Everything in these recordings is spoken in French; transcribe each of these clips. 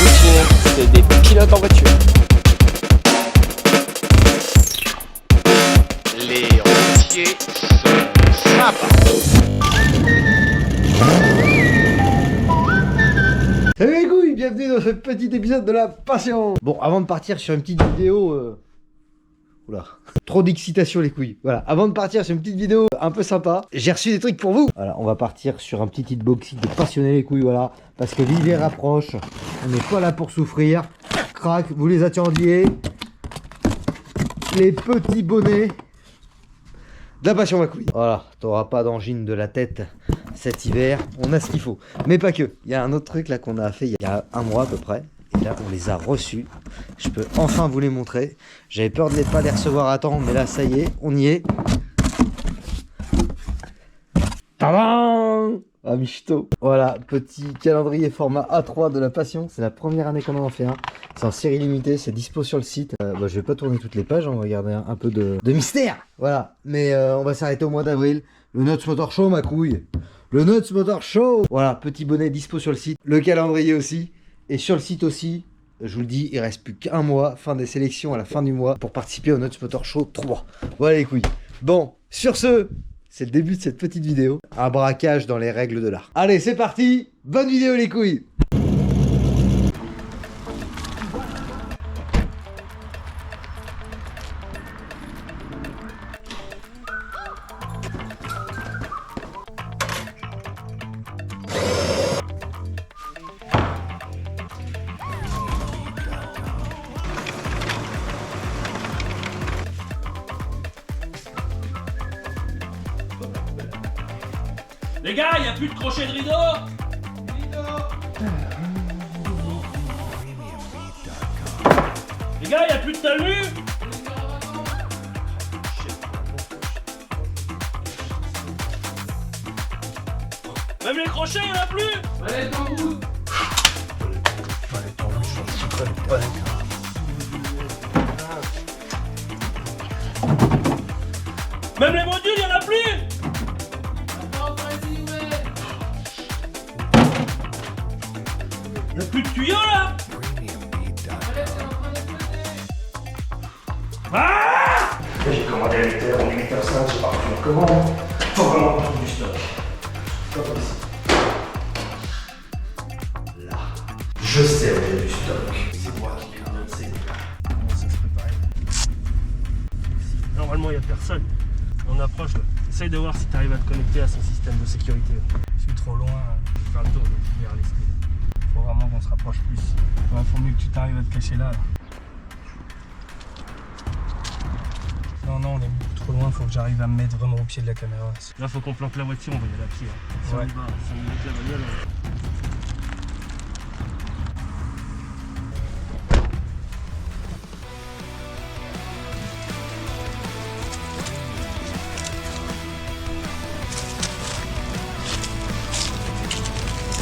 routiers, c'est des pilotes en voiture. Les routiers sont sympas. Salut les couilles, bienvenue dans ce petit épisode de la passion. Bon, avant de partir sur une petite vidéo... Oula, trop d'excitation les couilles. Voilà, avant de partir sur une petite vidéo un peu sympa, j'ai reçu des trucs pour vous. Voilà, on va partir sur un petit hitboxing de passionner les couilles, voilà. Parce que l'hiver approche, on n'est pas là pour souffrir. Crac, vous les attendiez. Les petits bonnets de la passion ma couille. Voilà, t'auras pas d'angine de la tête cet hiver, on a ce qu'il faut. Mais pas que, il y a un autre truc là qu'on a fait il y a un mois à peu près. Et là on les a reçus. Je peux enfin vous les montrer. J'avais peur de ne pas les recevoir à temps, mais là ça y est, on y est. Tadam! Ah michto. Voilà, petit calendrier format A3 de la passion. C'est la première année qu'on en fait un. C'est en série limitée, c'est dispo sur le site. Je vais pas tourner toutes les pages, on va garder un peu de mystère. Voilà, mais on va s'arrêter au mois d'avril. Le Nuts Motor Show ma couille. Le Nuts Motor Show. Voilà, petit bonnet dispo sur le site. Le calendrier aussi. Et sur le site aussi, je vous le dis, il reste plus qu'un mois, fin des sélections à la fin du mois, pour participer au Nuts Motor Show 3. Voilà les couilles. Bon, sur ce, c'est le début de cette petite vidéo. Un braquage dans les règles de l'art. Allez, c'est parti. Bonne vidéo les couilles. Les gars, y a plus de crochet de rideau. Les gars, y a plus de talus. Même les crochets, y'en a plus. Allez, tambour. Même les modules, y'en a plus. Y'a plus de tuyaux là. Ah! J'ai commandé à 8h, on est 8h05, j'ai pas reçu leur commande. Faut vraiment qu'on trouve du stock. Pas possible. Là. Je sais où il y a du stock. C'est moi qui ai un c'est Comment ça se préparer? Normalement il n'y a personne. On approche, essaye de voir si tu arrives à te connecter à son système de sécurité. Je suis trop loin, je vais faire le tour de vers l'esprit. Faut vraiment qu'on se rapproche plus. Ouais, faut mieux que tu t'arrives à te cacher là. Non, on est beaucoup trop loin, faut que j'arrive à me mettre vraiment au pied de la caméra. Là, faut qu'on planque la voiture, on va y aller à pied. Si on y va, 5 minutes la bagnole.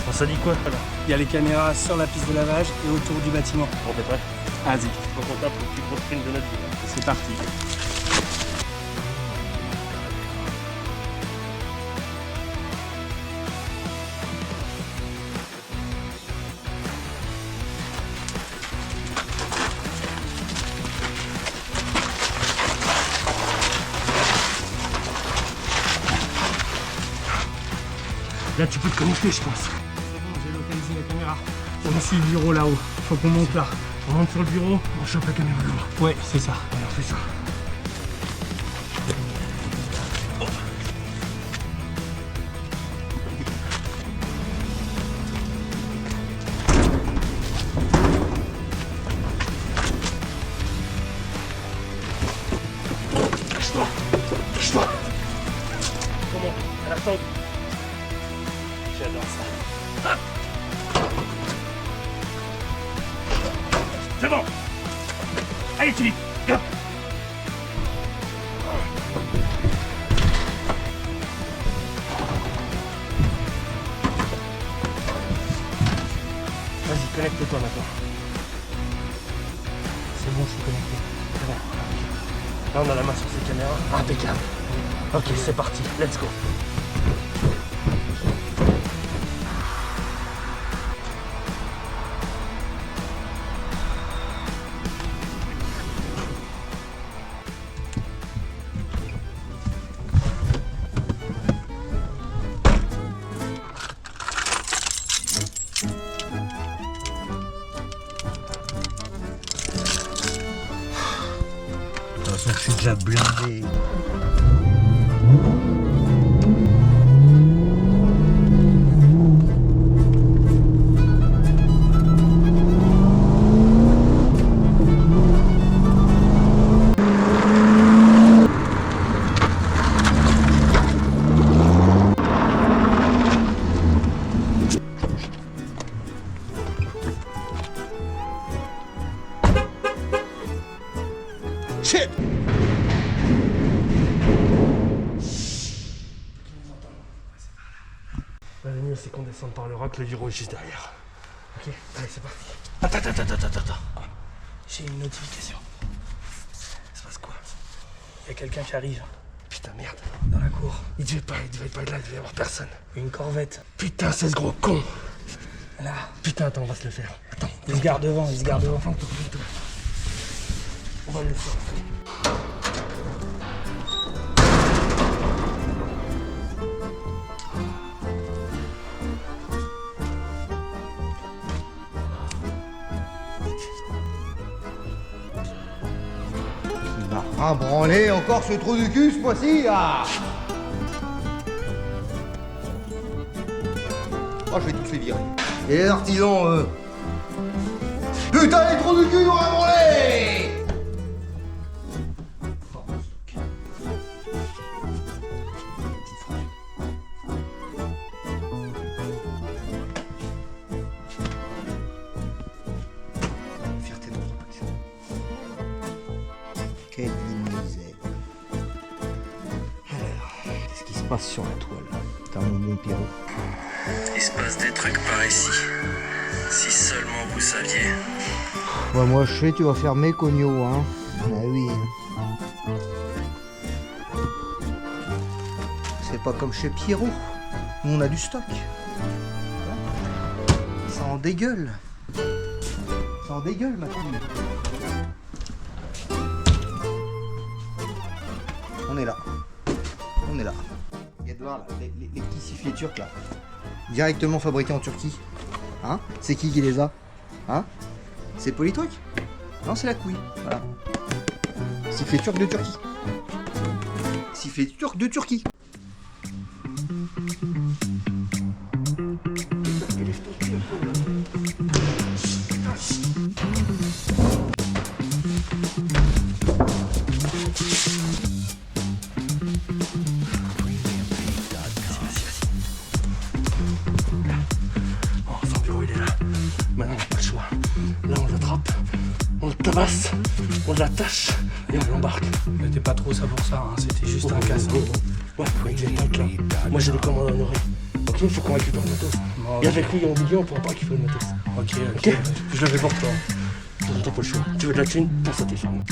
On s'est dit quoi là? Il y a les caméras sur la piste de lavage et autour du bâtiment. On t'es prêt? Vas-y, Faut qu'on tape le plus gros sprint de notre vie. Là. c'est parti. Là, tu peux te connecter, je pense. C'est bon, j'ai localisé la caméra. On est sur le bureau là-haut. Faut qu'on monte là. On monte sur le bureau, on chope la caméra là-bas. Ouais, c'est ça. Alors, fais ça. Lâche-toi. Comment? Attends. J'adore ça. C'est bon. Allez, Philippe. Hop. Vas-y, connecte-toi maintenant. C'est bon, je suis connecté. C'est bon. Là, on a la main sur ces caméras. Impeccable. Ok, c'est parti. Let's go. façon, je suis déjà blindé. Shit! Bah, le mieux c'est qu'on descende par le roc, le bureau est juste derrière. Ok, allez c'est parti. Attends. J'ai une notification. Ça se passe quoi? Il y a quelqu'un qui arrive. Putain merde, dans la cour. Il devait pas être là, il devait y avoir personne. Une corvette. Putain c'est ce gros con. Là. Putain attends, on va se le faire. Attends. Il se garde devant, On va le faire. Il m'a rembranlé encore ce trou du cul ce mois-ci là. Oh, je vais tous les virer. Et les artisans, putain, les trous du cul ont rembranlé. Fierté d'entreprise. Quelle misère. Alors, qu'est-ce qui se passe sur la toile? Putain, mon bon Pierrot. Il se passe des trucs par ici. Si seulement vous saviez. Ouais, moi je sais, tu vas faire mes cognos, hein. Ah oui. C'est pas comme chez Pierrot. Nous on a du stock. Ça en dégueule. Ça en dégueule, ma fille. On est là. On est là. Il y a de voir là, les petits sifflets turcs là. Directement fabriqués en Turquie. Hein? C'est qui les a? Hein? C'est Polytruc? Non, c'est la couille. Voilà. Sifflet turc de Turquie. Sifflet turc de Turquie. Maintenant, on n'a pas le choix. Là, on l'attrape, on le tabasse, on l'attache et on l'embarque. Mais t'es pas trop ça pour ça, hein. C'était juste un casse. Ouais, exact là. Moi, j'ai des commandes à honorer. Ok, il faut qu'on récupère le matos. Et avec lui, on dit on pourra pas récupérer le matos. Ok, je le fais pour toi. T'as pas le choix. Tu veux de la thune? Pense à tes femmes.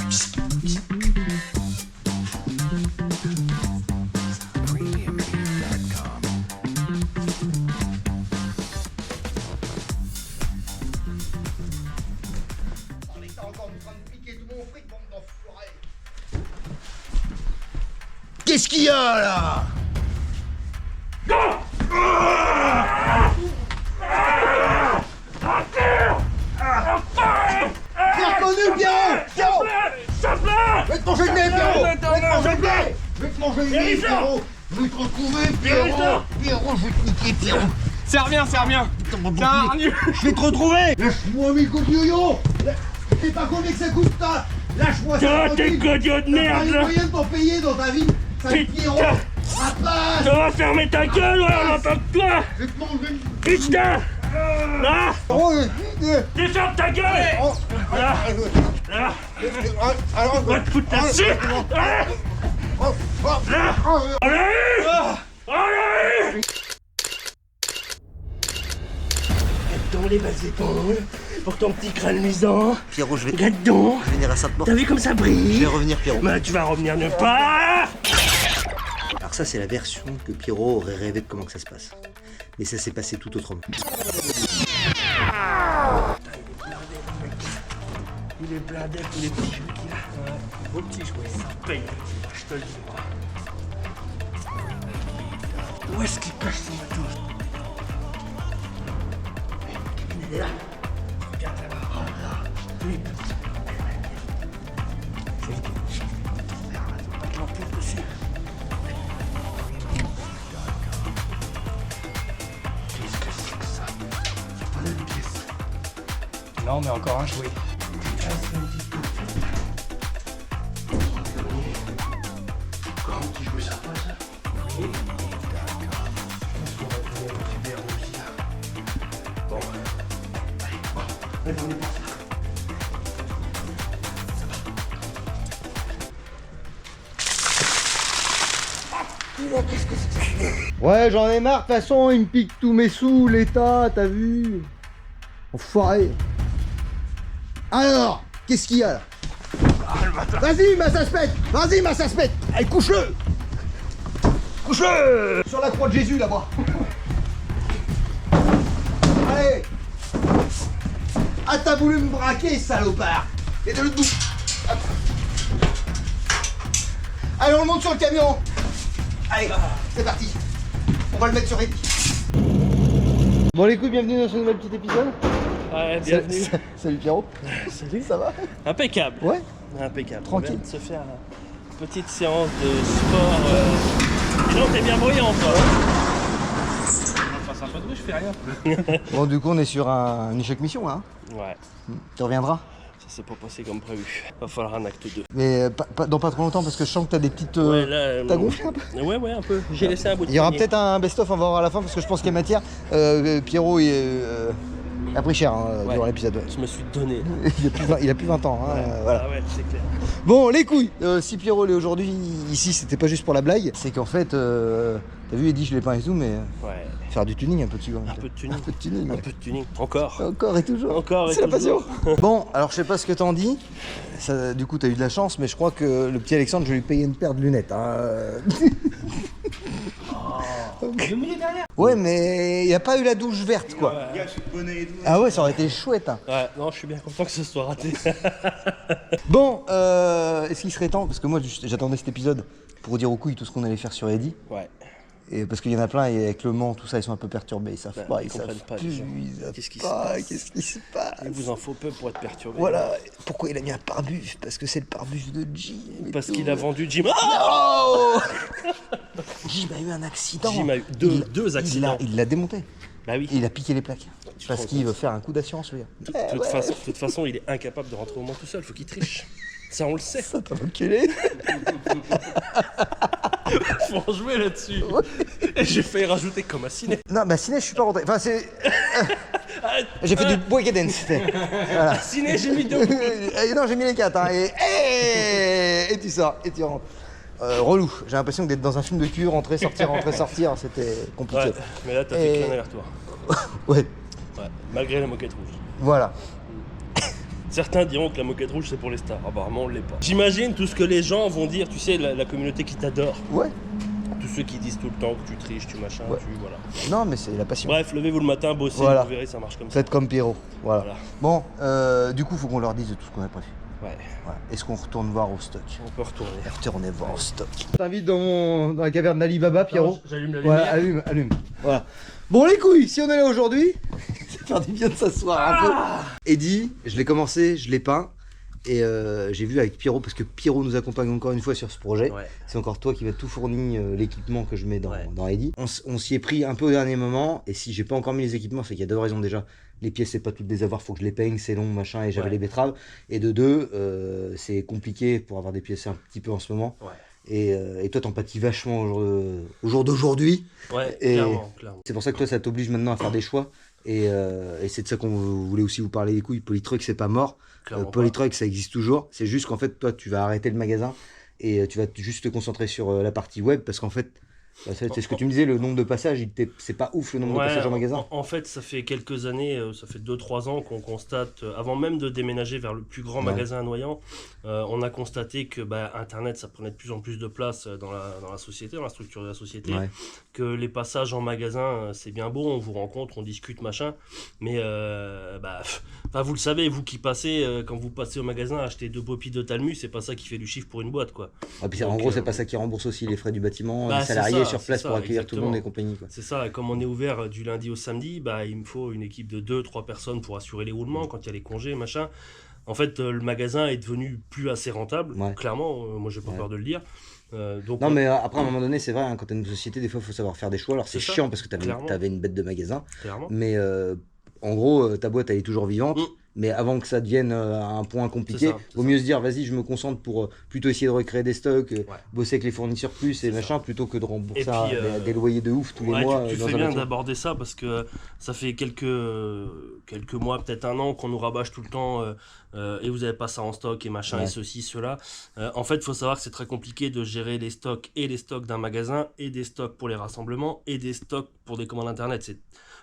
Qu'est-ce qu'il y a là? T'es reconnu, Pierrot? Pierrot! Je vais te manger le nez, Pierrot! Je vais te manger le nez! Je vais te manger le nez, Pierrot! Je vais te retrouver, Pierrot! Pierrot, je vais te niquer, Pierrot! C'est rien. Je vais te retrouver! Lâche-moi mes coups de yo-yo! T'es pas combien que ça coûte, ça? Lâche-moi ça! Ah, t'es codio de merde, T'as pas les là. moyens de t'en payer dans ta vie! Sale Pierrot! Rapaz! Ça va fermer ta gueule, ouais, on entend que toi. Je vais te manger une... Putain. Là, Oh, déferme ta gueule. oh, Là, alors, on va te foutre là-dessus. Là, là, on l'a eu. On l'a eu. Dans les bases épaules, pour ton petit crâne luisant. Pierrot, je vais Regarde-donc. venir à Sainte-Mort. T'as vu comme ça brille? Je vais revenir, Pierrot. Bah, tu vas revenir ne pas. Alors ça, c'est la version que Pierrot aurait rêvé de comment que ça se passe. Mais ça s'est passé tout autrement. Il est blindé, tous les petits jouets qu'il a. Beau petit jouet, ça paye. Je te le dis, moi. Où est-ce qu'il cache son matos? Il est là. Regarde là-bas. Oh là. Lui. C'est lui. Non, mais encore un jouet. Encore un petit jouet sympa ça. Oui. D'accord. Bon. Allez, on est parti. Ouais, j'en ai marre, de toute façon, il me pique tous mes sous, l'État, t'as vu? Enfoiré. Alors, qu'est-ce qu'il y a là? Vas-y, ma saspette! Vas-y, ma saspette! Allez, couche-le! Couche-le! Sur la croix de Jésus, là-bas! Allez! Ah, t'as voulu me braquer, salopard! Et de le bout! Allez, on le monte sur le camion! Allez, c'est parti! On va le mettre sur Eddie. Bon les couilles, bienvenue dans ce nouvel petit épisode. Ouais, bienvenue. Salut Pierrot. Salut. Ça va? Impeccable. Ouais. Impeccable. Tranquille. On vient de se faire une petite séance de sport. Dis donc, t'es bien bruyant, toi. Enfin, c'est un peu de bruit, je fais rien. Bon du coup on est sur un échec mission là. Ouais, Tu reviendras? ça s'est pas passé comme prévu. Va falloir un acte 2. Mais dans pas trop longtemps parce que je sens que t'as des petites... Ouais, là. T'as gonflé un peu? Ouais, un peu. J'ai laissé un bout de Il y aura poignet. peut-être un best-of, on va voir à la fin parce que je pense qu'il y a matière. Pierrot a pris cher Ouais. durant l'épisode. Ouais. Je me suis donné. il a plus 20 ans. Hein, voilà. Ah ouais, c'est clair. Bon les couilles, si Pierrot est aujourd'hui ici c'était pas juste pour la blague, c'est qu'en fait, t'as vu Eddie je l'ai peint et tout mais Ouais. faire du tuning un peu dessus quand même. Un peu de tuning. Un peu de tuning. Un peu de tuning. Encore. Encore et toujours. Encore et C'est la passion. toujours. Bon, alors je sais pas ce que t'en dis. Ça, du coup, t'as eu de la chance, mais je crois que le petit Alexandre, je vais lui payer une paire de lunettes. Hein. Ouais, mais il n'y a pas eu la douche verte, quoi. Ah ouais, ça aurait été chouette. Hein. Ouais, non, je suis bien content que ce soit raté. Bon, est-ce qu'il serait temps, parce que moi j'attendais cet épisode pour dire aux couilles tout ce qu'on allait faire sur Eddie. Ouais. Et parce qu'il y en a plein, et avec le Mans, tout ça, ils sont un peu perturbés, ils savent Ouais, pas, ils savent comprennent pas, plus, les gens. ils savent Qu'est-ce qui se pas, passe qu'est-ce qui se passe. Il vous en faut peu pour être perturbé. Voilà, pourquoi il a mis un pare-bus? Parce que c'est le pare-bus de Jim. et Parce tout. qu'il a vendu Jim. Ah Oh Jim a eu un accident. Jim a eu deux accidents. Il l'a démonté. Bah oui. Et il a piqué les plaques. Tu te Parce rends qu'il compte. veut faire un coup d'assurance, lui. De toute façon, il est incapable de rentrer au Mans tout seul. Faut qu'il triche. Ça, on le sait. Ça t'a enculé. Faut en jouer là-dessus. Et j'ai failli rajouter comme un ciné. Non, bah ciné, je suis pas rentré. Enfin, c'est. J'ai fait du break dance. Voilà. Ciné, j'ai mis deux. Non, j'ai mis les 4. Hein, et tu sors, et tu rentres. Relou. J'ai l'impression d'être dans un film de cul, rentrer, sortir, c'était compliqué. Ouais, mais là, t'as Et- fait qu'un aller-retour. Ouais, Ouais, malgré la moquette rouge. voilà. Certains diront que la moquette rouge, c'est pour les stars. Apparemment, on l'est pas. J'imagine tout ce que les gens vont dire, tu sais, la communauté qui t'adore. Ouais. Tous ceux qui disent tout le temps que tu triches, tu machin, Ouais. tu... Voilà. Non, mais c'est la passion. Bref, levez-vous le matin, bossez, Voilà. vous verrez, ça marche comme ça. Faites comme Pierrot. Voilà. Voilà. Bon, du coup, faut qu'on leur dise tout ce qu'on a prévu. Ouais, Voilà. Est-ce qu'on retourne voir au stock? on peut retourner. Retournez voir au stock. T'invites dans la caverne d'Ali Baba, Pierrot. J'allume la Voilà, lumière. allume. Voilà. Bon, les couilles, si on est là aujourd'hui, ça fait du bien de s'asseoir un peu. Eddie, je l'ai commencé, je l'ai peint. Et j'ai vu avec Pierrot, parce que Pierrot nous accompagne encore une fois sur ce projet. Ouais. C'est encore toi qui va tout fournir l'équipement que je mets dans, Ouais. dans Eddie. On s'y est pris un peu au dernier moment. Et si j'ai pas encore mis les équipements, c'est qu'il y a deux raisons déjà. Les pièces, c'est pas toutes des avoirs, faut que je les peigne, c'est long, machin, et j'avais Ouais. les betteraves. Et de deux, c'est compliqué pour avoir des pièces un petit peu en ce moment. Ouais. Et toi, t'en pâtis vachement au jour d'aujourd'hui. Ouais, Et- clairement. C'est pour ça que toi, ça t'oblige maintenant à faire des choix. Et c'est de ça qu'on voulait aussi vous parler les couilles. Polytruck, c'est pas mort. Clairement pas. Polytruck, ça existe toujours. C'est juste qu'en fait, toi, tu vas arrêter le magasin et tu vas juste te concentrer sur la partie web parce qu'en fait, bah, c'est ce que tu me disais, le nombre de passages, c'est pas ouf le nombre de Ouais, passages en magasin. en fait, ça fait quelques années, ça fait 2-3 ans qu'on constate, avant même de déménager vers le plus grand Ouais. magasin à Noyant, on a constaté que Internet, ça prenait de plus en plus de place dans la société, dans la structure de la société, Ouais. que les passages en magasin, c'est bien beau, on vous rencontre, on discute, machin, mais vous le savez, vous qui passez, quand vous passez au magasin acheter 2 popis de Talmu, c'est pas ça qui fait du chiffre pour une boîte, quoi. Et puis, en Donc, gros, c'est pas ça qui rembourse aussi les frais du bâtiment, bah, les c'est salariés ça, sur c'est place ça, pour accueillir tout le monde et exactement. compagnie. Quoi. C'est ça, et comme on est ouvert du lundi au samedi, il me faut une équipe de 2-3 personnes pour assurer les roulements quand il y a les congés, machin. En fait, le magasin est devenu plus assez rentable, Ouais. clairement, moi j'ai pas Ouais. peur de le dire. Donc, Non, mais après, à un moment donné, c'est vrai, hein, quand t'as une société, des fois, il faut savoir faire des choix. Alors, c'est C'est ça, chiant parce que clairement. t'avais une bête de magasin. clairement. Mais En gros, ta boîte, elle est toujours vivante. Mais avant que ça devienne un point compliqué, vaut mieux se dire, vas-y, je me concentre pour plutôt essayer de recréer des stocks, bosser avec les fournisseurs plus et machin, plutôt que de rembourser des loyers de ouf tous les mois. Tu fais bien d'aborder ça parce que ça fait quelques mois, peut-être un an, qu'on nous rabâche tout le temps et vous n'avez pas ça en stock et machin et ceci, cela. En fait, il faut savoir que c'est très compliqué de gérer les stocks et les stocks d'un magasin et des stocks pour les rassemblements et des stocks pour des commandes internet.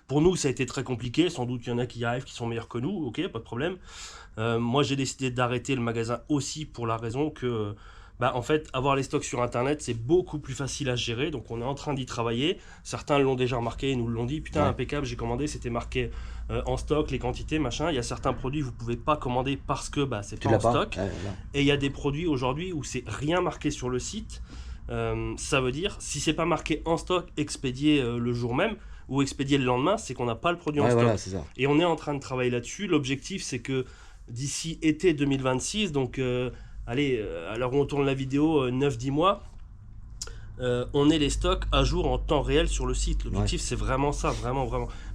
Pour nous, ça a été très compliqué. Sans doute qu'il y en a qui y arrivent, qui sont meilleurs que nous. Ok, pas de problème. Moi, j'ai décidé d'arrêter le magasin aussi pour la raison que, en fait, avoir les stocks sur Internet, c'est beaucoup plus facile à gérer. Donc, on est en train d'y travailler. Certains l'ont déjà remarqué, ils nous l'ont dit. Putain, impeccable, j'ai commandé, c'était marqué en stock, les quantités, machin. Il y a certains produits, vous ne pouvez pas commander parce que c'est pas en stock. Et il y a des produits aujourd'hui où c'est rien marqué sur le site. Ça veut dire, si c'est pas marqué en stock, expédié le jour même, ou expédier le lendemain, c'est qu'on n'a pas le produit en stock. Voilà, c'est ça. Et on est en train de travailler là-dessus. L'objectif, c'est que d'ici été 2026, donc à l'heure où on tourne la vidéo, 9-10 mois, on ait les stocks à jour en temps réel sur le site. L'objectif, c'est vraiment ça, vraiment.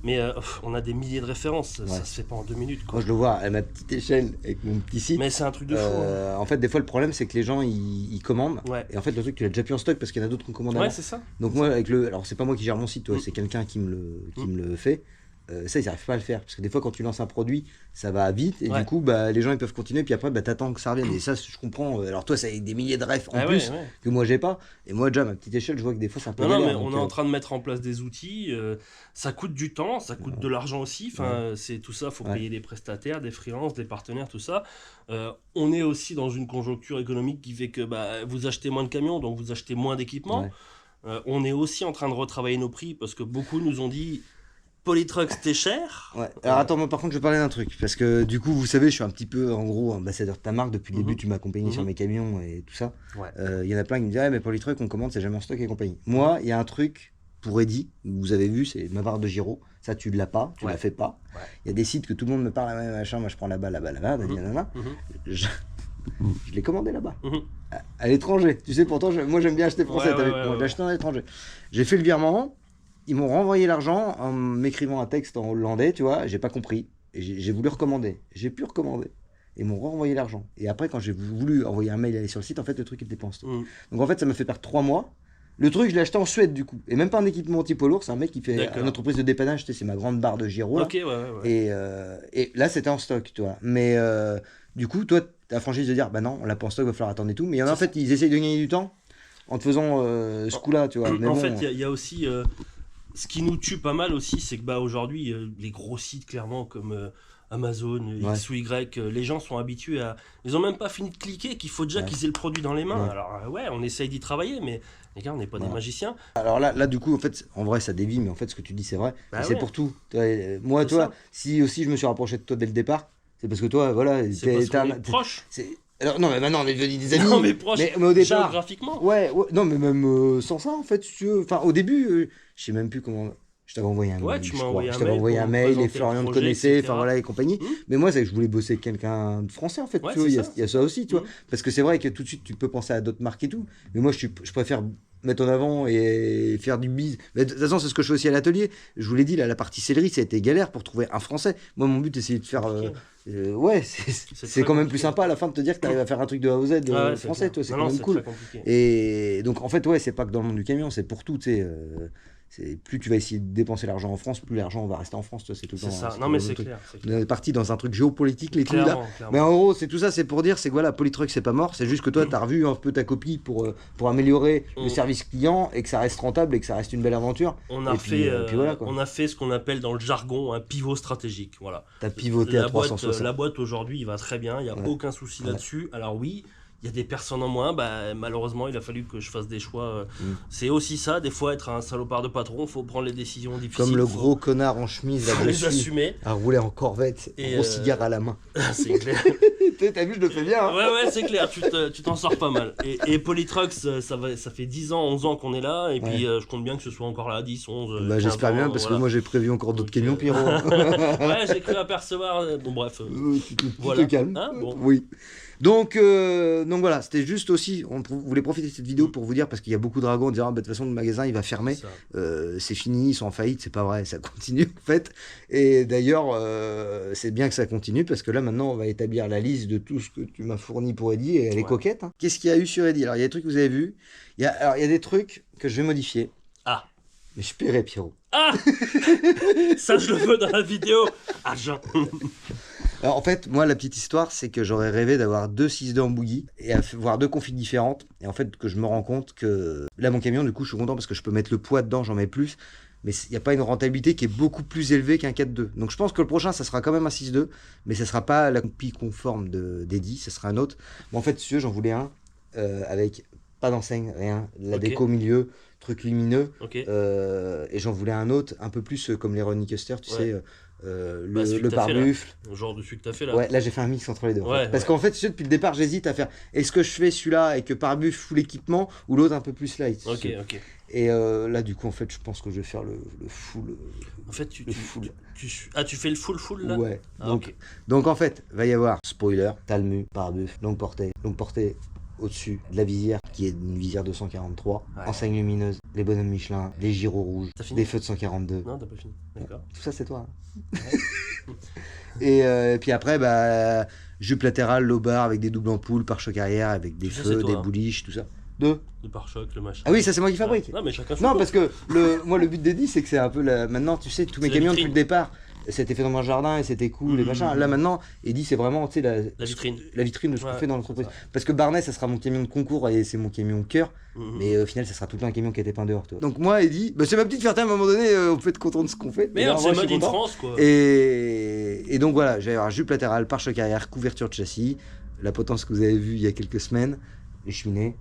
Mais on a des milliers de références, ça se fait pas en 2 minutes. Quoi. Moi, je le vois à ma petite échelle avec mon petit site. Mais c'est un truc de fou. En fait, des fois, le problème, c'est que les gens, ils commandent. Et en fait, le truc, tu l'as déjà plus en stock parce qu'il y en a d'autres qui ont commandé avant. C'est ça. Donc, moi, alors, c'est pas moi qui gère mon site, c'est quelqu'un qui me le fait. Ça, ils n'arrivent pas à le faire parce que des fois, quand tu lances un produit, ça va vite et du coup, les gens ils peuvent continuer. Puis après, t'attends que ça revienne. Et ça, je comprends. Alors, toi, ça a des milliers de refs en plus que moi, j'ai pas. Et moi, déjà, à ma petite échelle, je vois que des fois, c'est un peu. Non, mais on est en train de mettre en place des outils. Ça coûte du temps, ça coûte de l'argent aussi. Enfin, c'est tout ça. Faut payer des prestataires, des freelances, des partenaires, tout ça. On est aussi dans une conjoncture économique qui fait que vous achetez moins de camions, donc vous achetez moins d'équipements. On est aussi en train de retravailler nos prix parce que beaucoup nous ont dit. Polytruck c'était cher. Alors attends, moi par contre je vais parler d'un truc parce que du coup vous savez je suis un petit peu en gros ambassadeur de ta marque depuis le début, tu m'as accompagné sur mes camions et tout ça. Y en a plein qui me disent mais Polytruck on commande c'est jamais en stock et compagnie. Moi il y a un truc pour Eddy, vous avez vu c'est ma barre de Giro, ça tu l'as pas, tu la fais pas. Il y a des sites que tout le monde me parle machin, moi je prends là-bas, je l'ai commandé là-bas, à l'étranger. Tu sais pourtant moi j'aime bien acheter français, moi j'ai acheté à l'étranger. J'ai fait le virement. Ils m'ont renvoyé l'argent en m'écrivant un texte en hollandais, tu vois, j'ai pas compris. Et j'ai voulu recommander. J'ai pu recommander. Et ils m'ont renvoyé l'argent. Et après, quand j'ai voulu envoyer un mail et aller sur le site, en fait, le truc était pas en stock. Donc en fait, ça m'a fait perdre 3 mois. Le truc, je l'ai acheté en Suède du coup. Et même pas un équipement anti-poids c'est un mec qui fait une entreprise de dépannage, c'est ma grande barre de Giro. Là. Et là, c'était en stock, tu vois. Mais du coup, toi, t'as franchi de dire, non, on l'a pas en stock, il va falloir attendre et tout. Mais il y en a en fait, ils essayent de gagner du temps en te faisant ce coup-là, tu vois. Mais en fait, il y a aussi. Ce qui nous tue pas mal aussi, c'est que aujourd'hui, les gros sites, clairement, comme Amazon, X ou Y, les gens sont habitués à... Ils ont même pas fini de cliquer, qu'il faut déjà qu'ils aient le produit dans les mains. Alors on essaye d'y travailler, mais les gars, on n'est pas des magiciens. Alors là, du coup, en fait, en vrai, ça dévie, mais en fait, ce que tu dis, c'est vrai. C'est pour tout. Moi, toi, si aussi je me suis rapproché de toi dès le départ, c'est parce que toi, voilà... C'est parce qu'on est proche. Alors, non, mais maintenant, on est devenus des amis. Non, mais proche, mais au départ, géographiquement. Non, mais même sans ça, en fait, si tu veux. Enfin, au début, je sais même plus comment... Je t'avais envoyé un mail. Tu m'as envoyé un mail. Je t'avais envoyé un mail, et Florian te connaissait, enfin voilà, et compagnie. Mais moi, c'est que je voulais bosser avec quelqu'un de français, en fait. Tu vois, il y a ça aussi, tu vois. Parce que c'est vrai que tout de suite, tu peux penser à d'autres marques et tout. Mais moi, je préfère mettre en avant et faire du bise. Mais de toute façon, c'est ce que je fais aussi à l'atelier. Je vous l'ai dit, là, la partie céleri, ça a été galère pour trouver un français. Moi, mon but, c'est essayer de faire. C'est quand même plus sympa à la fin de te dire que tu arrives à faire un truc de A au Z français, toi, c'est quand même cool. Et donc, en fait, c'est pas que dans le monde du camion, c'est pour tout, tu sais. Plus tu vas essayer de dépenser l'argent en France, plus l'argent va rester en France, toi, c'est tout le temps. C'est ça, non mais c'est clair. On est parti dans un truc géopolitique, les couilles là. Mais en gros, c'est tout ça, c'est pour dire, c'est que voilà, Polytruck, c'est pas mort, c'est juste que toi, t'as revu un peu ta copie pour améliorer le service client et que ça reste rentable et que ça reste une belle aventure. On a fait ce qu'on appelle dans le jargon un pivot stratégique, voilà. T'as pivoté à 360. La boîte aujourd'hui, il va très bien, il n'y a aucun souci là-dessus. Alors oui, il y a des personnes en moins, malheureusement il a fallu que je fasse des choix. C'est aussi ça, des fois être un salopard de patron, faut prendre les décisions difficiles. Comme le gros connard en chemise là, les assumer. À rouler en corvette, gros cigare à la main. C'est clair. T'as vu, je le fais bien. Hein. Ouais, c'est clair, tu t'en sors pas mal. Et Polytrucks, ça fait 10 ans, 11 ans qu'on est là, et puis je compte bien que ce soit encore là, 10, 11. Bah, j'espère bien, parce que moi j'ai prévu encore d'autres camions, Pierrot. Ouais, j'ai cru apercevoir. Bon, bref. Tu voilà. te calmes. Hein, bon. Oui. Donc voilà, c'était juste aussi, on voulait profiter de cette vidéo pour vous dire, parce qu'il y a beaucoup de dragons en disant, ah, bah, de toute façon le magasin il va fermer, c'est fini, ils sont en faillite, c'est pas vrai, ça continue en fait. Et d'ailleurs, c'est bien que ça continue, parce que là maintenant on va établir la liste de tout ce que tu m'as fourni pour Eddie, et elle est coquette. Hein. Qu'est-ce qu'il y a eu sur Eddie? Alors il y a des trucs que vous avez vus, il y a des trucs que je vais modifier. Ah. Mais je paierai, Pierrot. Ah. Ça je le veux dans la vidéo. Ah, Jean. Alors en fait, moi la petite histoire, c'est que j'aurais rêvé d'avoir 2 6.2 en boogie et voir 2 configs différentes. Et en fait, que je me rends compte que là, mon camion, du coup, je suis content parce que je peux mettre le poids dedans, j'en mets plus. Mais il n'y a pas une rentabilité qui est beaucoup plus élevée qu'un 4.2. Donc je pense que le prochain, ça sera quand même un 6.2, mais ça sera pas la copie conforme d'Eddie, ça sera un autre. Bon, en fait, si tu veux, j'en voulais un avec pas d'enseigne, rien, la déco au milieu, truc lumineux. Et j'en voulais un autre, un peu plus comme les Ronnie Custer, tu sais. Le pare-buffle. Le genre de celui que t'as fait là. Ouais, là j'ai fait un mix entre les deux. Parce qu'en fait, depuis le départ, j'hésite à faire est-ce que je fais celui-là avec pare-buffle full équipement ou l'autre un peu plus light. Ok. Et là, du coup, en fait, je pense que je vais faire le full. En fait, tu full. tu fais le full là. Ouais. Ah, donc en fait, va y avoir spoiler, talmu, pare-buffle, longue portée au-dessus de la visière qui est une visière 243, enseigne lumineuse, les bonhommes Michelin, les gyros rouges, des feux de 142. Non, t'as pas fini. D'accord. Tout ça c'est toi. Hein. Et puis après, bah, jupe latérale, low bar avec des doubles ampoules, pare-choc arrière avec des feux, des bouliches, tout ça. Le pare-choc, le machin. Ah oui, ça c'est moi qui fabrique. Non, mais chacun son Non, parce que moi le but d'Eddie, c'est que c'est un peu maintenant, tu sais, tous mes camions depuis le départ. C'était fait dans mon jardin et c'était cool et machin. Là maintenant, Eddie c'est vraiment tu sais la vitrine. La vitrine de ce qu'on fait dans l'entreprise. Parce que Barnet ça sera mon camion de concours et c'est mon camion cœur. Mais au final ça sera tout le temps un camion qui a été peint dehors. Toi. Donc moi Eddie, bah, c'est ma petite fierté à un moment donné, on peut être content de ce qu'on fait. Mais c'est Made in France quoi. Et donc voilà, j'ai avoir jupe latérale, pare-choc arrière, couverture de châssis, la potence que vous avez vue il y a quelques semaines, les cheminées.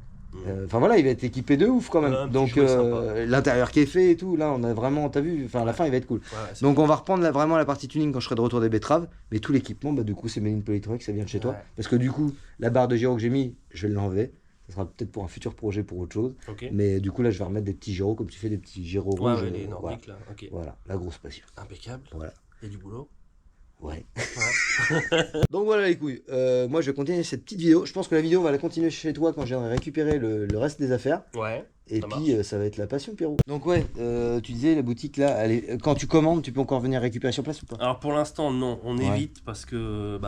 Enfin voilà, il va être équipé de ouf quand même. Donc l'intérieur qui est fait et tout, là on a vraiment, t'as vu, enfin à la fin il va être cool. Donc on va reprendre vraiment la partie tuning quand je serai de retour des betteraves. Mais tout l'équipement, bah du coup c'est Made in Polytruck, ça vient de chez toi. Parce que du coup, la barre de gyro que j'ai mis, je vais l'enlever. Ça sera peut-être pour un futur projet pour autre chose. Mais du coup là je vais remettre des petits gyros comme tu fais des petits gyros rouges. Les nordiques là. Voilà, la grosse passion. Impeccable. Voilà. Il y a du boulot. Ouais. Donc voilà les couilles, moi je vais continuer cette petite vidéo. Je pense que la vidéo on va la continuer chez toi quand j'aurai récupéré le reste des affaires. Ouais. Et puis ça va être la passion Pierrot. Donc ouais, tu disais la boutique là, quand tu commandes tu peux encore venir récupérer sur place ou pas? Alors pour l'instant non, on évite parce que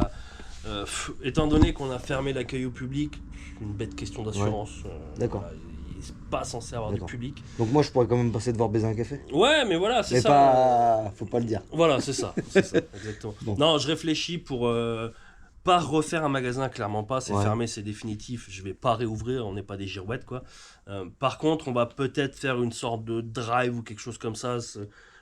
étant donné qu'on a fermé l'accueil au public, c'est une bête question d'assurance. D'accord. Voilà, c'est pas censé avoir du public. Donc moi je pourrais quand même passer devoir baiser un café. Ouais mais voilà c'est ça. Mais pas... faut pas le dire. Voilà c'est ça, exactement. Bon. Non je réfléchis pour pas refaire un magasin, clairement pas, c'est fermé, c'est définitif, je vais pas réouvrir, on n'est pas des girouettes quoi. Par contre on va peut-être faire une sorte de drive ou quelque chose comme ça,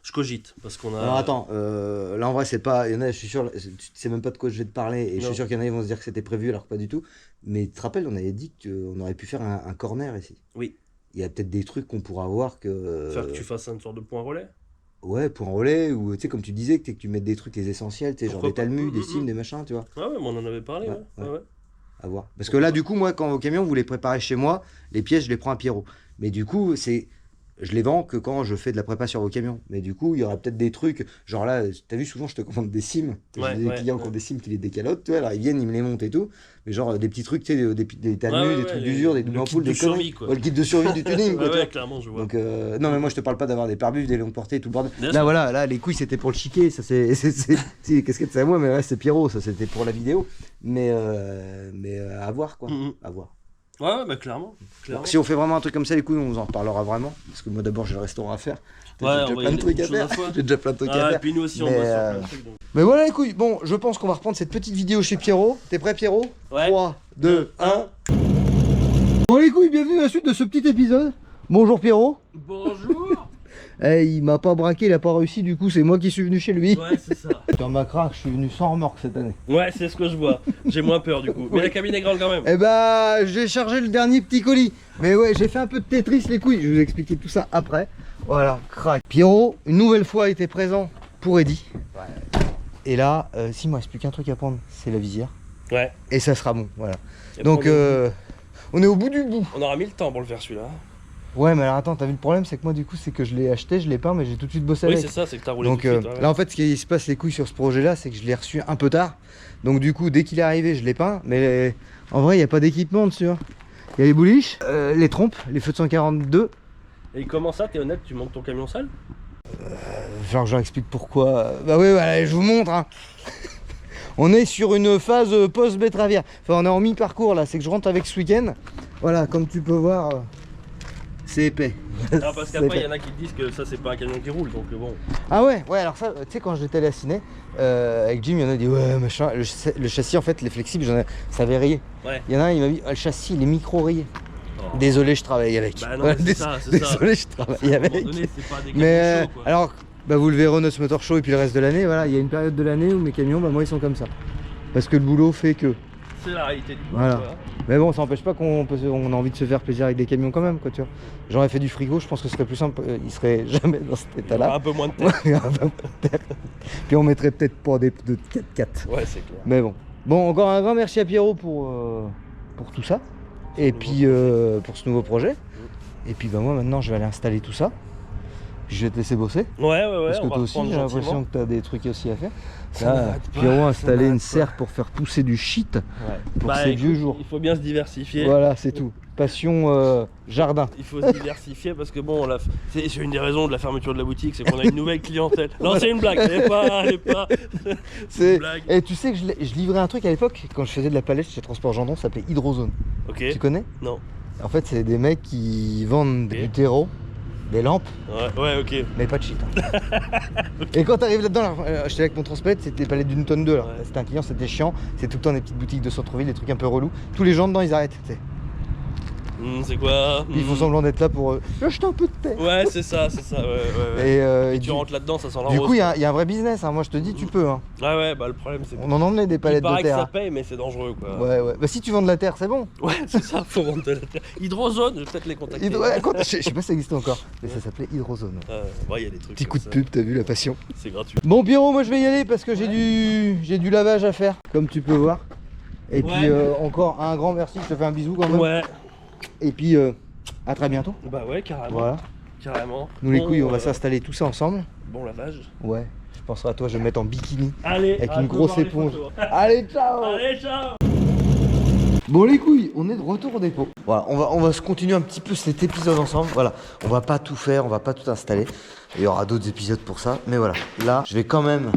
je cogite parce qu'on a... Alors attends, là en vrai c'est pas, il y en a je suis sûr, tu sais même pas de quoi je vais te parler et je suis sûr qu'il y en a qui vont se dire que c'était prévu alors que pas du tout. Mais tu te rappelles, on avait dit qu'on aurait pu faire un corner ici. Oui. Il y a peut-être des trucs qu'on pourra voir que... Faire que tu fasses une sorte de point relais. Ouais, point relais, ou tu sais, comme tu disais, que tu mettes des trucs, les essentiels, tu sais, genre des talmus, des cimes, des machins, tu vois. Ouais, mais on en avait parlé, ouais. À voir. Parce que là, du coup, moi, quand au camion, vous les préparez chez moi, les pièces, je les prends à Pierrot. Mais du coup, je les vends que quand je fais de la prépa sur vos camions. Mais du coup, il y aura peut-être des trucs, genre là, t'as vu, souvent, je te commande des cimes. J'ai des clients qui ont des cimes qui les décalotent, tu vois, alors ils viennent, ils me les montent et tout. Mais genre des petits trucs, tu sais, des talmus, des trucs d'usure, des doubles ampoules, des conneries. Le kit de survie du tuning, quoi. Ouais, clairement, je vois. Donc, non, mais moi, je te parle pas d'avoir des pare-buffs, des longues portées, tout le bordel. Là, voilà, là, les couilles, c'était pour le chiquet. Ça, c'est. Si, les casquettes, c'est à moi, mais là, c'est Pierrot, ça, c'était pour la vidéo. Mais à voir, quoi. À voir. Ouais, bah clairement. Donc, si on fait vraiment un truc comme ça, les couilles, on vous en reparlera vraiment. Parce que moi, d'abord, j'ai le restaurant à faire. J'ai déjà plein de trucs à faire. J'ai déjà plein de trucs à faire. Et puis nous aussi, on bosse sur plein de trucs. Mais voilà, les couilles. Bon, je pense qu'on va reprendre cette petite vidéo chez Pierrot. T'es prêt, Pierrot? Ouais. 3, 2, 1. Bon, les couilles, bienvenue à la suite de ce petit épisode. Bonjour, Pierrot. Bonjour. Il m'a pas braqué, il a pas réussi, du coup c'est moi qui suis venu chez lui. Ouais, c'est ça. Dans ma craque, je suis venu sans remorque cette année. Ouais, c'est ce que je vois. J'ai moins peur du coup. Mais la cabine est grande quand même. Eh bah, j'ai chargé le dernier petit colis. Mais ouais, j'ai fait un peu de Tetris les couilles. Je vais vous expliquer tout ça après. Voilà, crac. Pierrot, une nouvelle fois, était présent pour Eddie. Ouais. Et là, si, moi, il reste plus qu'un truc à prendre, c'est la visière. Ouais. et ça sera bon, voilà. Et Donc après, on est au bout du bout. on aura mis le temps pour le faire celui-là. Ouais, mais alors attends, t'as vu le problème, c'est que moi du coup c'est que je l'ai acheté, je l'ai peint, mais j'ai tout de suite bossé Oui, avec. c'est ça, c'est que t'as roulé Donc tout de suite. Ouais, ouais. là en fait ce qui se passe les couilles sur ce projet là, c'est que je l'ai reçu un peu tard. Donc du coup dès qu'il est arrivé je l'ai peint, mais en vrai il n'y a pas d'équipement dessus. Hein. Il y a les bouliches, les trompes, les feux de 142. Et comment ça, t'es honnête, tu montes ton camion sale? Genre je leur explique pourquoi. Bah oui, voilà, je vous montre. Hein. On est sur une phase post-betteravière. Enfin on est en mi-parcours là, c'est que je rentre avec ce week-end. Voilà, comme tu peux voir, c'est épais. Non, parce C'est qu'après, il épais. y en a qui te disent que ça, c'est pas un camion qui roule, donc bon. Ah ouais, ouais, alors ça, tu sais, quand j'étais allé à Ciné, avec Jim, il y en a dit ouais, machin, le châssis en fait, les flexibles, ça avait rayé. Ouais. Il y en a un, il m'a dit, le châssis, il est micro-rayé. Oh. Désolé, je travaille avec. Bah non, Ouais, mais c'est ça, c'est ça. désolé, je travaille À un avec. moment donné, c'est pas des camions Mais chauds, quoi. alors, bah, vous le verrez au Noce Motor Show et puis le reste de l'année, voilà, il y a une période de l'année où mes camions, bah moi, ils sont comme ça. Parce que le boulot fait que. C'est la réalité du boulot, Voilà. quoi. Mais bon, ça n'empêche pas on a envie de se faire plaisir avec des camions quand même, quoi, tu vois. J'aurais fait du frigo, je pense que ce serait plus simple, il serait jamais dans cet Il y aura état-là. un peu moins de terre. Ouais, un peu moins de terre. Puis on mettrait peut-être pas des pneus de 4x4. Ouais, c'est clair. Mais bon. Bon, encore un grand merci à Pierrot pour tout ça. Et puis pour ce nouveau projet. Et puis bah moi maintenant je vais aller installer tout ça. Je vais te laisser bosser. Ouais, ouais, ouais. Parce que on va toi aussi reprendre j'ai l'impression gentiment. que tu as des trucs aussi à faire. Ça Là, m'arrête pas, Pierrot a ça installé m'arrête une pas. serre pour faire pousser du shit Ouais. pour Bah, ces écoute, vieux jours. Il faut bien se diversifier. Voilà, c'est tout. Passion jardin. Il faut se diversifier parce que bon, c'est une des raisons de la fermeture de la boutique, c'est qu'on a une nouvelle clientèle. Non, c'est une blague, elle est pas. C'est... blague. Et tu sais que je livrais un truc à l'époque quand je faisais de la palette chez Transport Gendon, ça s'appelait Hydrozone. Ok. Tu connais? Non. En fait, c'est des mecs qui vendent Ok. du terreau, des lampes, Ouais, ok. mais pas de shit. Hein. Et quand t'arrives là-dedans, là, j'étais avec mon transpalette, c'était des palettes d'une tonne 2 là. Ouais. C'était un client, c'était chiant. C'est tout le temps des petites boutiques de centre-ville, des trucs un peu relous. Tous les gens dedans, ils arrêtent. Tu sais. C'est quoi? Ils font semblant d'être là pour acheter un peu de terre. Ouais, c'est ça, ouais. Et, Et du, tu rentres là-dedans, ça sent la du rose. coup, il y, a un vrai business. Hein. Moi, je te dis, tu peux. Hein. Ouais, bah le problème c'est que. On en emmenait des Il palettes de paraît que terre. ça paye, mais c'est dangereux quoi. Ouais. Bah, si tu vends de la terre, c'est bon. Ouais, c'est ça, faut vendre de la terre. Hydrozone, je vais peut-être les contacter. Ouais, je sais pas si ça existe encore, mais ça s'appelait Hydrozone. Ouais, il y a des trucs. Petit comme coup de ça. pub, t'as vu la passion. C'est gratuit. Bon Pierrot, moi je vais y aller parce que j'ai du lavage à faire, comme tu peux voir. Et puis encore un grand merci, je te fais un bisou quand même. Ouais. Et puis à très bientôt. Bah ouais, carrément. Voilà. Carrément. Nous les Bon, couilles, on va s'installer tout ça ensemble. Bon lavage. Ouais. Je penserai à toi, je vais me mettre en bikini Allez, avec hâte une de grosse voir les éponge. photos. Allez, ciao. Allez, ciao. Bon les couilles, on est de retour au dépôt. Voilà, on va se continuer un petit peu cet épisode ensemble. Voilà, on va pas tout faire, on va pas tout installer. Il y aura d'autres épisodes pour ça. Mais voilà, là, je vais quand même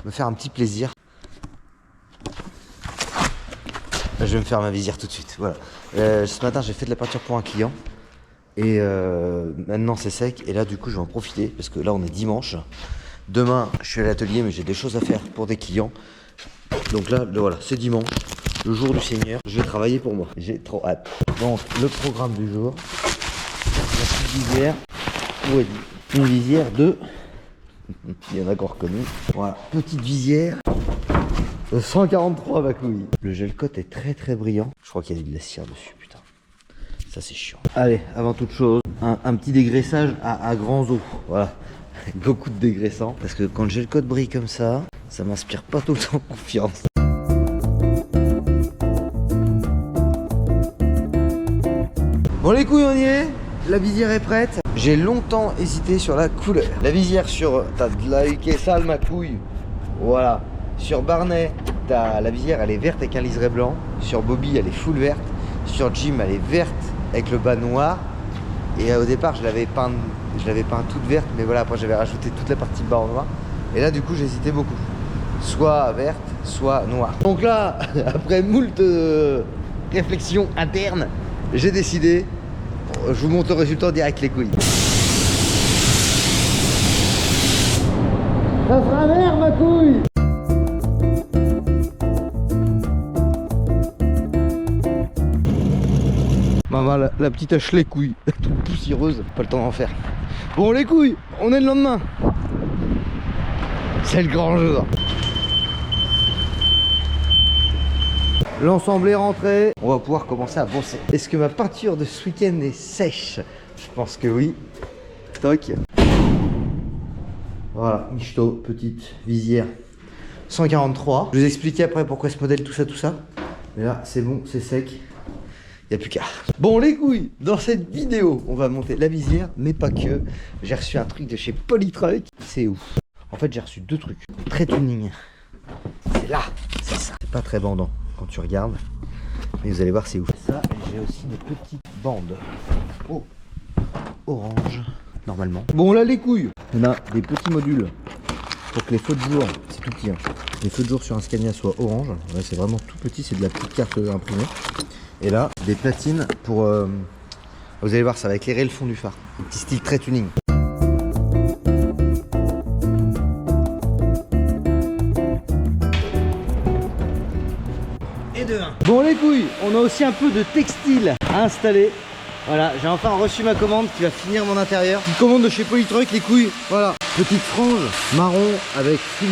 me faire un petit plaisir. Je vais me faire ma visière tout de suite. Voilà. Ce matin, j'ai fait de la peinture pour un client. Et maintenant, c'est sec. Et là, du coup, je vais en profiter parce que là, on est dimanche. Demain, je suis à l'atelier, mais j'ai des choses à faire pour des clients. Donc là, voilà, c'est dimanche, le jour du Seigneur. Je vais travailler pour moi. J'ai trop hâte. Donc, le programme du jour. La petite visière. Où est-il ? Une visière de... Il y en a qu'on reconnu. Voilà, petite visière. 143 ma couille. Le gel coat est très très brillant. Je crois qu'il y a de la cire dessus, putain. Ça c'est chiant. Allez, avant toute chose, un petit dégraissage à grands eaux. Voilà. Beaucoup de dégraissant. Parce que quand le gel coat brille comme ça m'inspire pas tout le temps confiance. Bon les couilles, on y est. La visière est prête. J'ai longtemps hésité sur la couleur. La visière sur... T'as de la UK sale ma couille. Voilà. Sur Barnet, la visière elle est verte avec un liseré blanc. Sur Bobby elle est full verte. Sur Jim elle est verte avec le bas noir. Et au départ je l'avais peint toute verte, mais voilà, après j'avais rajouté toute la partie bas en noir. Et là du coup j'hésitais beaucoup. Soit verte, soit noire. Donc là, après moult réflexions internes, j'ai décidé, je vous montre le résultat direct les couilles. Ça sera vert ma couille. Maman, la petite hache les couilles, toute poussiéreuse, pas le temps d'en faire. Bon les couilles, on est le lendemain. C'est le grand jour. L'ensemble est rentré, on va pouvoir commencer à bosser. Est-ce que ma peinture de ce week-end est sèche? Je pense que oui. Toc. Voilà, michto, petite visière 143. Je vous expliquer après pourquoi ce modèle, tout ça. Mais là, c'est bon, c'est sec. Il n'y a plus qu'à. Bon, les couilles, dans cette vidéo, on va monter la visière, mais pas que. J'ai reçu un truc de chez Polytruck. C'est ouf. En fait, j'ai reçu 2 trucs. Très tuning. C'est là, c'est ça. C'est pas très bandant quand tu regardes. Mais vous allez voir, c'est ouf. Ça, et j'ai aussi des petites bandes. Oh, orange, normalement. Bon, là, les couilles. On a des petits modules pour que les feux de jour, c'est tout petit, hein. Les feux de jour sur un Scania soient orange. Ouais, c'est vraiment tout petit, c'est de la petite carte imprimée. Et là, des platines pour... vous allez voir, ça va éclairer le fond du phare. Un petit style très tuning. Et de 1. Bon les couilles, on a aussi un peu de textile à installer. Voilà, j'ai enfin reçu ma commande qui va finir mon intérieur. Une commande de chez Polytruck, les couilles. Voilà, petite frange marron avec fil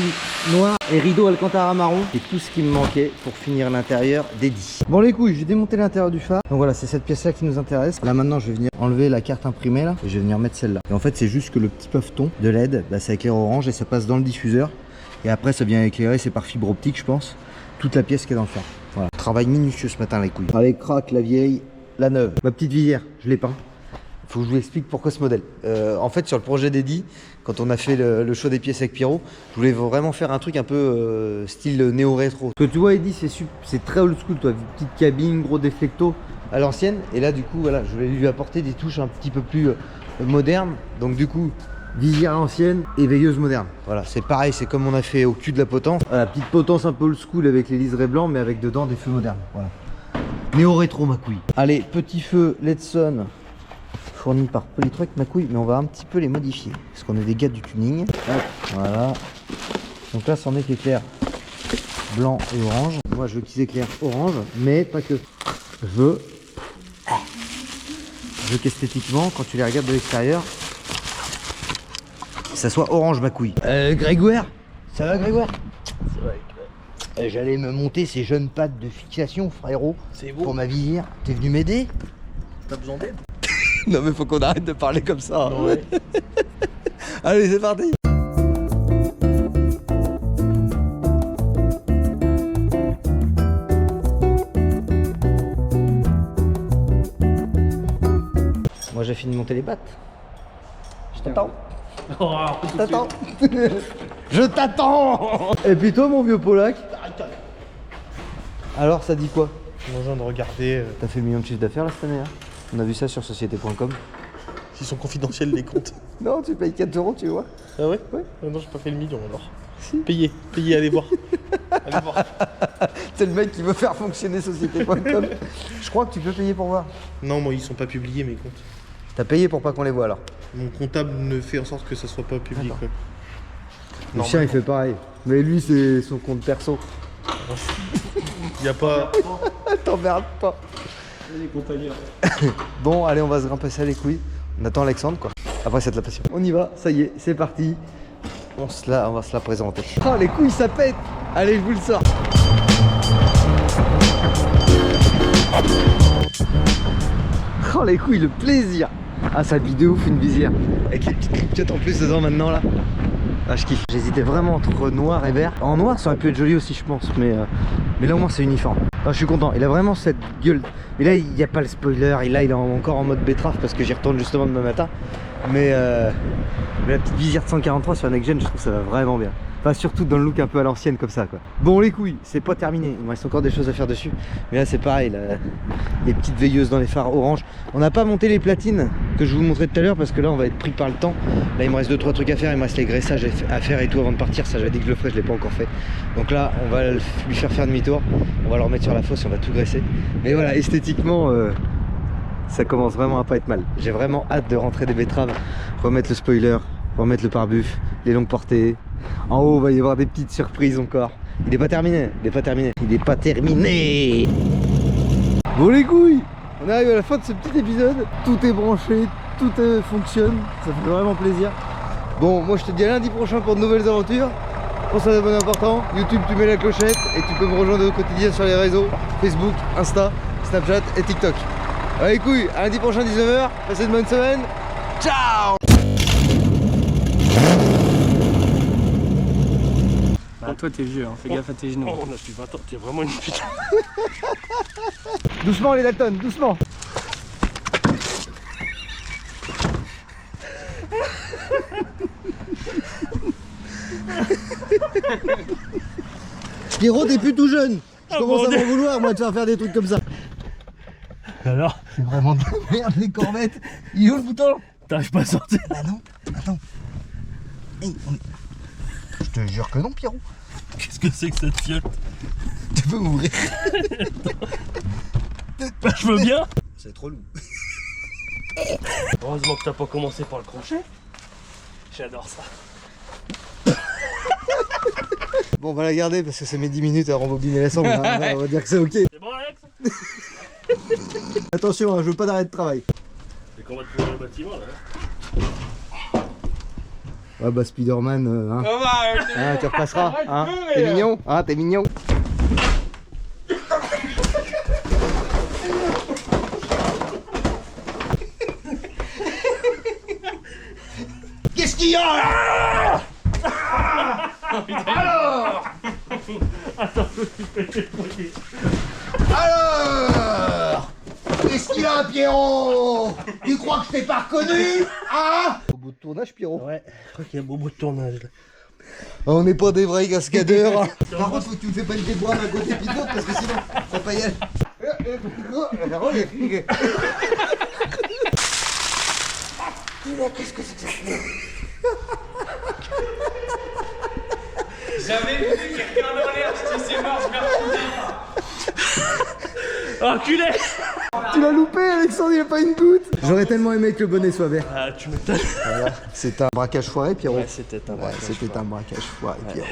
noir et rideau Alcantara marron. C'est tout ce qui me manquait pour finir l'intérieur d'Eddy. Bon les couilles, j'ai démonté l'intérieur du phare. Donc voilà, c'est cette pièce là qui nous intéresse. Là maintenant, je vais venir enlever la carte imprimée là et je vais venir mettre celle-là. Et en fait, c'est juste que le petit paveton de LED, bah, ça éclaire orange et ça passe dans le diffuseur. Et après, ça vient éclairer, c'est par fibre optique, je pense, toute la pièce qui est dans le phare. Voilà, travail minutieux ce matin les couilles. Allez, craque la vieille. La neuve, ma petite visière, je l'ai peint. Faut que je vous explique pourquoi ce modèle. En fait, sur le projet d'Eddy, quand on a fait le show des pièces avec Pierrot, je voulais vraiment faire un truc un peu style néo-rétro. Parce que tu vois, Eddy, c'est très old school, toi. Petite cabine, gros déflecto à l'ancienne. Et là, du coup, voilà, je voulais lui apporter des touches un petit peu plus modernes. Donc, du coup, visière à l'ancienne et veilleuse moderne. Voilà, c'est pareil, c'est comme on a fait au cul de la potence. Voilà, petite potence un peu old school avec les liserés blancs, mais avec dedans des feux modernes. Voilà. Néo-rétro ma couille. Allez, petit feu Ledson fourni par Polytruck ma couille, mais on va un petit peu les modifier parce qu'on est des gars du tuning. Hop, voilà. Donc là, c'en est qui éclaire blanc et orange. Moi, je veux qu'ils éclairent orange, mais pas que. Je veux qu'esthétiquement, quand tu les regardes de l'extérieur, ça soit orange ma couille. Grégoire, ça va Grégoire? J'allais me monter ces jeunes pattes de fixation, frérot, pour ma visière. T'es venu m'aider? T'as besoin d'aide? Non mais faut qu'on arrête de parler comme ça. Ouais. Allez, c'est parti. Moi j'ai fini de monter les pattes. Je t'attends. Je t'attends. Je t'attends. Et puis toi mon vieux Polac, alors ça dit quoi? J'ai besoin de regarder T'as fait 1 million de chiffre d'affaires là cette année, hein? On a vu ça sur société.com. s'ils sont confidentiels les comptes. Non, tu payes 4 €, tu vois. Ah ouais? Ouais. Non, j'ai pas fait le million alors. Si. Payez, allez voir. Allez voir. C'est le mec qui veut faire fonctionner société.com. Je crois que tu peux payer pour voir. Non, moi ils sont pas publiés mes comptes. T'as payé pour pas qu'on les voit alors. Mon comptable ne fait en sorte que ça soit pas public. D'accord. Ouais. Le chien il fait pareil. Mais lui c'est son compte perso. Y a pas. T'emmerdes pas. Bon, allez, on va se grimper ça les couilles. On attend Alexandre quoi. Après c'est de la passion. On y va, ça y est, c'est parti. On va se la présenter. Oh les couilles ça pète. Allez, je vous le sors. Oh les couilles, le plaisir. Ah, ça vit de ouf une visière. Avec les petites clipiottes en plus dedans maintenant là. Ah, je kiffe. J'hésitais vraiment entre noir et vert. En noir ça aurait pu être joli aussi je pense, mais là au moins c'est uniforme. Ah, je suis content, il a vraiment cette gueule. Mais là il n'y a pas le spoiler, et là il est encore en mode betterave parce que j'y retourne justement demain matin. Mais la petite visière de 143 sur la next gen, je trouve que ça va vraiment bien. Enfin, surtout dans le look un peu à l'ancienne comme ça quoi. Bon les couilles, c'est pas terminé, il me reste encore des choses à faire dessus. Mais là c'est pareil, les petites veilleuses dans les phares orange. On n'a pas monté les platines que je vous montrais tout à l'heure parce que là on va être pris par le temps. Là il me reste 2-3 trucs à faire, il me reste les graissages à faire et tout avant de partir. Ça j'avais dit que je le ferais, je l'ai pas encore fait. Donc là on va lui faire demi-tour, on va le remettre sur la fosse et on va tout graisser. Mais voilà, esthétiquement ça commence vraiment à pas être mal. J'ai vraiment hâte de rentrer des betteraves, remettre le spoiler, remettre le pare-buff, les longues portées. En haut, il va y avoir des petites surprises encore. Il n'est pas terminé, il n'est pas terminé. Il n'est pas terminé. Bon les couilles, on arrive à la fin de ce petit épisode. Tout est branché, tout fonctionne. Ça fait vraiment plaisir. Bon, moi je te dis à lundi prochain pour de nouvelles aventures. Pense à t'abonner important. YouTube, tu mets la clochette et tu peux me rejoindre au quotidien sur les réseaux Facebook, Insta, Snapchat et TikTok. Allez couilles, à lundi prochain 19h. Passez une bonne semaine. Ciao. Ah, toi, t'es vieux, hein. Fais gaffe à tes genoux. Oh, on a depuis 20 ans, t'es vraiment une putain. Doucement les Dalton, doucement. Pierrot, t'es plus tout jeune. Je commence à m'en vouloir, moi, de faire des trucs comme ça. Alors, C'est vraiment de la merde, les corvettes. Il est où le bouton? t'arrives pas à sortir. Ah non, attends. Hey, je te jure que non, Pierrot. Qu'est-ce que c'est que cette fiole? Tu peux ouvrir. Bah, je veux bien. C'est trop lourd. Heureusement que t'as pas commencé par le crochet. J'adore ça. Bon, on va la garder parce que ça met 10 minutes à rembobiner la sangle. Hein. On va dire que c'est ok. C'est bon, Alex? Attention, hein, je veux pas d'arrêt de travail. C'est qu'on va te trouver le bâtiment là. Ouais, bah Spider-Man, hein. Hein, tu repasseras. Hein. T'es mignon. Hein, t'es mignon. Qu'est-ce qu'il y a là? Alors, qu'est-ce qu'il a, Pierrot? Tu crois que je t'ai pas reconnu? Hein? Au bout de tournage, Pierrot. Ouais, je crois qu'il y a beau bout de tournage là. On n'est pas des vrais cascadeurs. Hein. Par contre, faut que tu me fais pas une déboire d'un côté puis de l'autre parce que sinon, ça va pas y aller. Qu'est-ce que c'est que ça? J'avais vu quelqu'un dans l'air, je dis c'est mort, je vais refuser. Enculé! Tu l'as loupé, Alexandre, il n'y a pas une goutte. J'aurais tellement aimé que le bonnet soit vert. Ah, tu m'étonnes. Voilà, c'est un braquage foiré, Pierrot. Ouais, c'était un braquage. C'était un braquage foiré, Pierrot.